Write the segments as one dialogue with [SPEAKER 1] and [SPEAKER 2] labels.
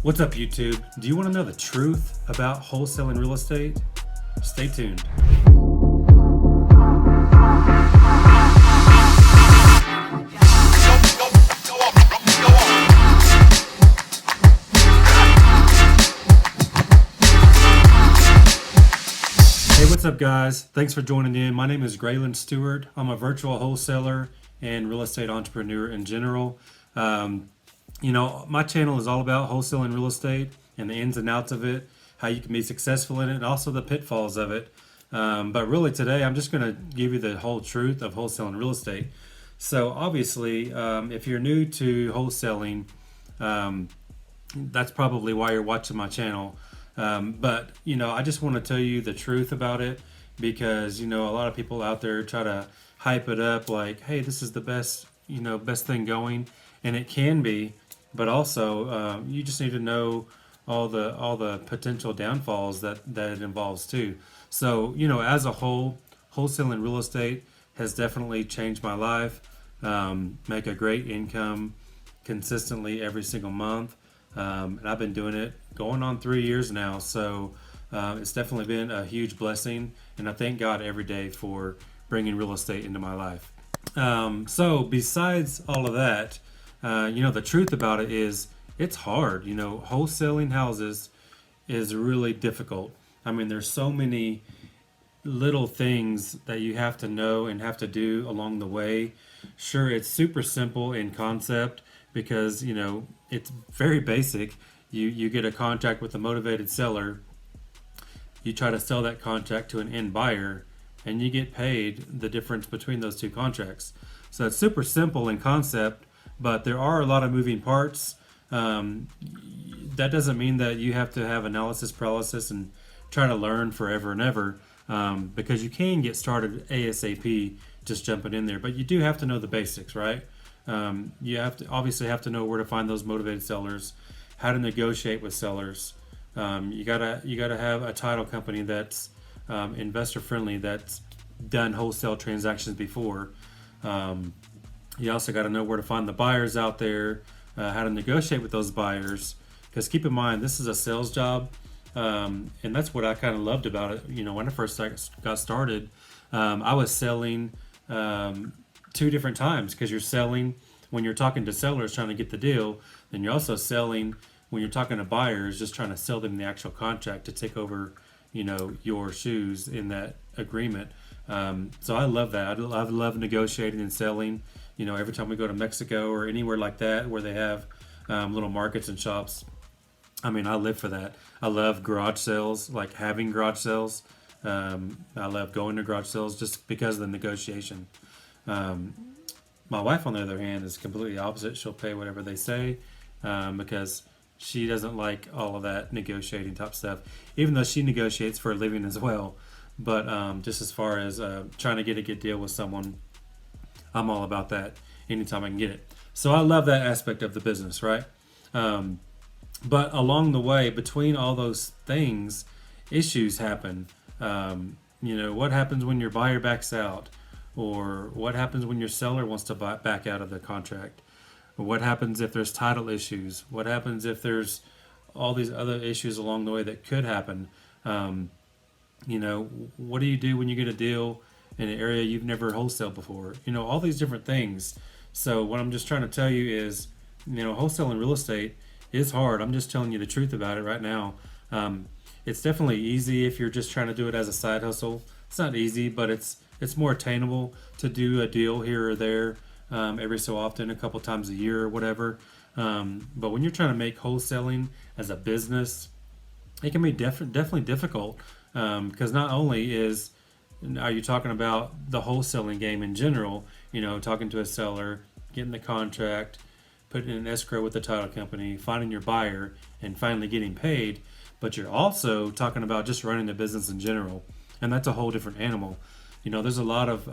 [SPEAKER 1] What's up, YouTube? Do you want to know the truth about wholesaling real estate? Stay tuned. Hey, what's up, guys? Thanks for joining in. My name is Graylan Stewart. I'm a virtual wholesaler and real estate entrepreneur in general. My channel is all about wholesaling real estate and the ins and outs of it, how you can be successful in it, and also the pitfalls of it. But really today, I'm just going to give you the whole truth of wholesaling real estate. So obviously, if you're new to wholesaling, that's probably why you're watching my channel. But I just want to tell you the truth about it because, a lot of people out there try to hype it up like, hey, this is the best thing going. And it can be, but also you just need to know all the potential downfalls that it involves too. So, as a whole, wholesaling real estate has definitely changed my life. Make a great income consistently every single month. And I've been doing it going on 3 years now. So it's definitely been a huge blessing. And I thank God every day for bringing real estate into my life. So besides all of that, the truth about it is it's hard. Wholesaling houses is really difficult. I mean, there's so many little things that you have to know and have to do along the way. Sure, it's super simple in concept because, it's very basic. You get a contract with a motivated seller. You try to sell that contract to an end buyer and you get paid the difference between those two contracts. So it's super simple in concept, but there are a lot of moving parts. That doesn't mean that you have to have analysis paralysis and try to learn forever and ever, because you can get started ASAP just jumping in there. But you do have to know the basics, right? You obviously have to know where to find those motivated sellers, how to negotiate with sellers. You gotta have a title company that's investor friendly, that's done wholesale transactions before. You also got to know where to find the buyers out there, how to negotiate with those buyers. Because keep in mind, this is a sales job, and that's what I kind of loved about it. When I first got started, I was selling two different times, because you're selling when you're talking to sellers trying to get the deal, then you're also selling when you're talking to buyers just trying to sell them the actual contract to take over, your shoes in that agreement. So I love that. I love negotiating and selling. Every time we go to Mexico or anywhere like that where they have little markets and shops, I live for that. I love garage sales, like having garage sales. I love going to garage sales just because of the negotiation. My wife, on the other hand, is completely opposite. She'll pay whatever they say because she doesn't like all of that negotiating type stuff, even though she negotiates for a living as well. But just as far as trying to get a good deal with someone, I'm all about that anytime I can get it. So I love that aspect of the business, right? But along the way, between all those things, issues happen. What happens when your buyer backs out? Or what happens when your seller wants to back out of the contract? Or what happens if there's title issues? What happens if there's all these other issues along the way that could happen? What do you do when you get a deal in an area you've never wholesaled before? All these different things. So what I'm just trying to tell you is, wholesaling real estate is hard. I'm just telling you the truth about it right now. It's definitely easy if you're just trying to do it as a side hustle. It's not easy, but it's more attainable to do a deal here or there every so often, a couple times a year or whatever. But when you're trying to make wholesaling as a business, it can be definitely difficult. Because not only are you talking about the wholesaling game in general, talking to a seller, getting the contract, putting in an escrow with the title company, finding your buyer, and finally getting paid, but you're also talking about just running the business in general, and that's a whole different animal. There's a lot of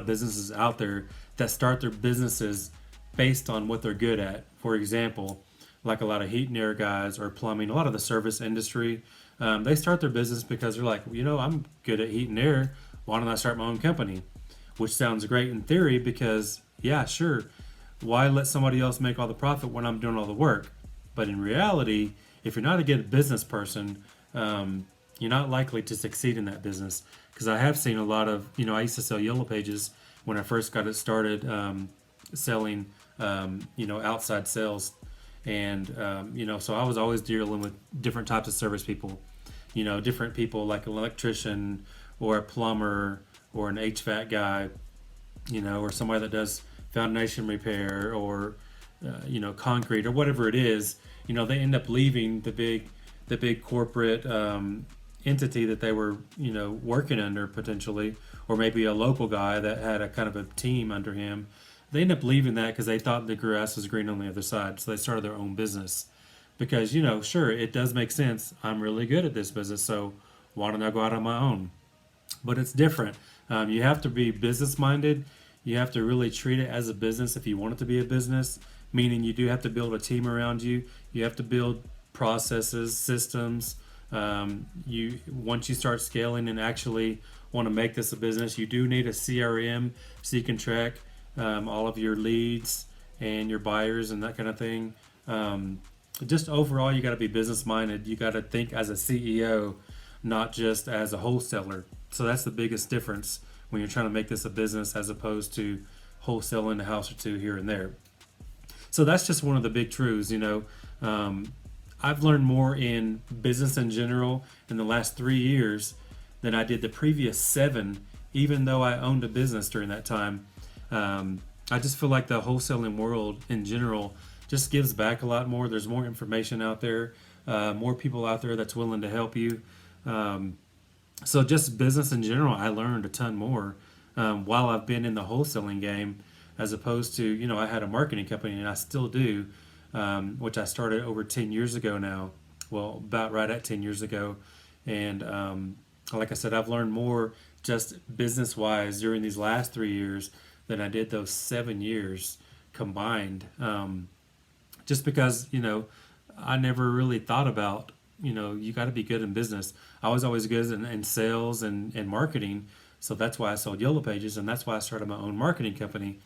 [SPEAKER 1] businesses out there that start their businesses based on what they're good at. For example, like a lot of heat and air guys or plumbing, a lot of the service industry. They start their business because they're like, I'm good at heat and air. Why don't I start my own company? Which sounds great in theory because, yeah, sure. Why let somebody else make all the profit when I'm doing all the work? But in reality, if you're not a good business person, you're not likely to succeed in that business. Because I have seen a lot of, I used to sell yellow pages when I first got it started, selling, outside sales. And, so I was always dealing with different types of service people, different people like an electrician or a plumber or an HVAC guy, or somebody that does foundation repair or, concrete or whatever it is. They end up leaving the big corporate entity that they were, working under potentially, or maybe a local guy that had a kind of a team under him. They end up leaving that because they thought the grass was green on the other side. So they started their own business because, sure, it does make sense. I'm really good at this business, so why don't I go out on my own? But it's different. You have to be business minded. You have to really treat it as a business if you want it to be a business, meaning you do have to build a team around you. You have to build processes, systems. Once you start scaling and actually want to make this a business, you do need a CRM so you can track all of your leads and your buyers and that kind of thing. Just overall, you got to be business minded. You got to think as a CEO, not just as a wholesaler. So that's the biggest difference when you're trying to make this a business as opposed to wholesaling a house or two here and there. So that's just one of the big truths. I've learned more in business in general in the last 3 years than I did the previous 7, even though I owned a business during that time. I just feel like the wholesaling world in general just gives back a lot more. There's more information out there, more people out there that's willing to help you. So just business in general, I learned a ton more while I've been in the wholesaling game, as opposed to, I had a marketing company and I still do, which I started over 10 years ago now. Well, about right at 10 years ago. And like I said, I've learned more just business wise during these last 3 years than I did those 7 years combined. Just because, I never really thought about, you got to be good in business. I was always good in sales and marketing. So that's why I sold Yellow Pages, and that's why I started my own marketing company.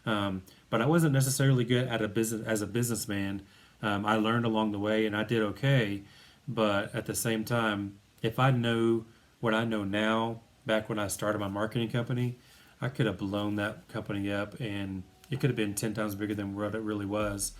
[SPEAKER 1] But I wasn't necessarily good at a business as a businessman. I learned along the way, and I did okay. But at the same time, if I know what I know now, back when I started my marketing company, I could have blown that company up, and it could have been 10 times bigger than what it really was.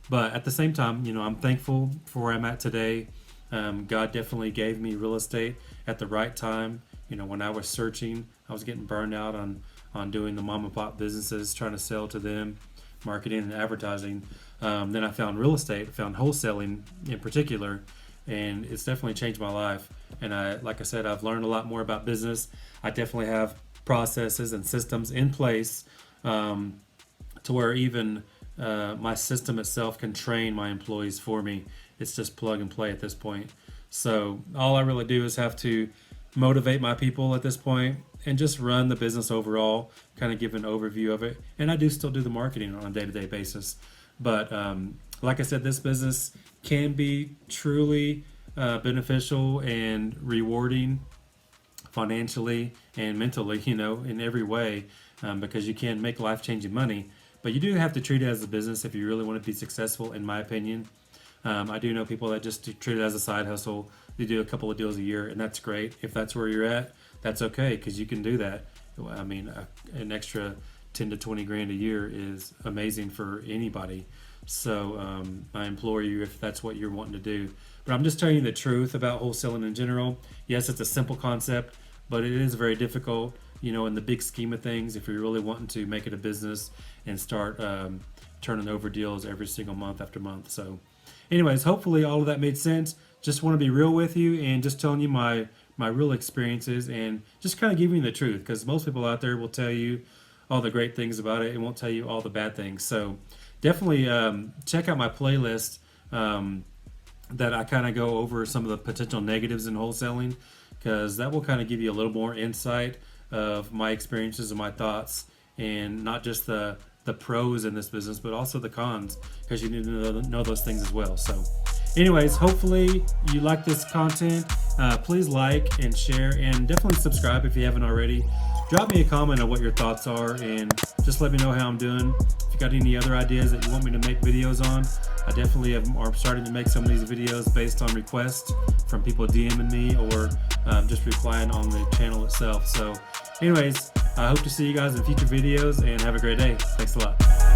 [SPEAKER 1] But at the same time, I'm thankful for where I'm at today. God definitely gave me real estate at the right time. When I was searching, I was getting burned out on doing the mom and pop businesses, trying to sell to them, marketing and advertising. Then I found real estate, found wholesaling in particular, and it's definitely changed my life. And like I said, I've learned a lot more about business. I definitely have processes and systems in place to where even my system itself can train my employees for me. It's just plug and play at this point. So all I really do is have to motivate my people at this point and just run the business overall, kind of give an overview of it. And I do still do the marketing on a day-to-day basis. But like I said, this business can be truly beneficial and rewarding financially and mentally, in every way, because you can make life-changing money. But you do have to treat it as a business if you really want to be successful, in my opinion. I do know people that just treat it as a side hustle. They do a couple of deals a year, and that's great. If that's where you're at, that's okay, because you can do that. I mean, an extra 10 to 20 grand a year is amazing for anybody. So I implore you, if that's what you're wanting to do. But I'm just telling you the truth about wholesaling in general. Yes, it's a simple concept, but it is very difficult, in the big scheme of things, if you're really wanting to make it a business and start turning over deals every single month after month. So anyways, hopefully all of that made sense. Just want to be real with you and just telling you my real experiences and just kind of giving you the truth, because most people out there will tell you all the great things about it and won't tell you all the bad things. So definitely check out my playlist that I kind of go over some of the potential negatives in wholesaling, because that will kind of give you a little more insight of my experiences and my thoughts, and not just the pros in this business, but also the cons, because you need to know those things as well. So anyways, hopefully you like this content. Please like and share, and definitely subscribe if you haven't already. Drop me a comment on what your thoughts are, and just let me know how I'm doing. If you got any other ideas that you want me to make videos on, I definitely are starting to make some of these videos based on requests from people DMing me or just replying on the channel itself. So anyways, I hope to see you guys in future videos, and have a great day. Thanks a lot.